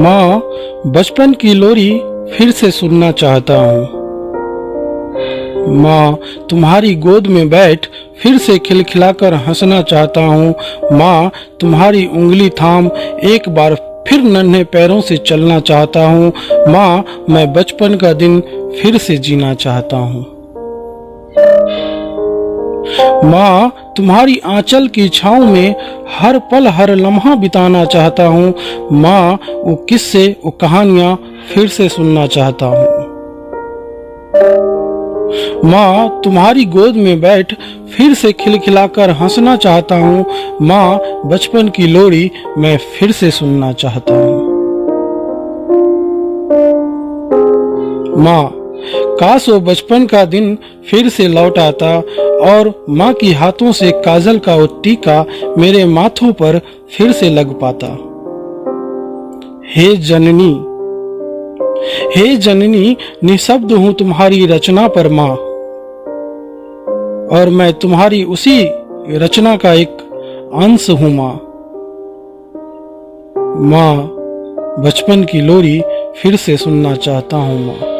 माँ, बचपन की लोरी फिर से सुनना चाहता हूँ। माँ, तुम्हारी गोद में बैठ फिर से खिलखिलाकर हंसना चाहता हूँ। माँ, तुम्हारी उंगली थाम एक बार फिर नन्हे पैरों से चलना चाहता हूँ। माँ, मैं बचपन का दिन फिर से जीना चाहता हूँ। माँ, तुम्हारी आंचल की छाँव में हर पल हर लम्हा बिताना चाहता हूँ। माँ, वो किस्से वो कहानियाँ फिर से सुनना चाहता हूँ। माँ, तुम्हारी गोद में बैठ फिर से खिलखिलाकर हंसना चाहता हूँ। माँ, बचपन की लोरी मैं फिर से सुनना चाहता हूँ। माँ, काश वो बचपन का दिन फिर से लौट आता और माँ की हाथों से काजल का वो टीका मेरे माथों पर फिर से लग पाता। हे जननी, हे जननी, निशब्द हूँ तुम्हारी रचना पर माँ, और मैं तुम्हारी उसी रचना का एक अंश हूँ माँ। माँ, बचपन की लोरी फिर से सुनना चाहता हूँ माँ।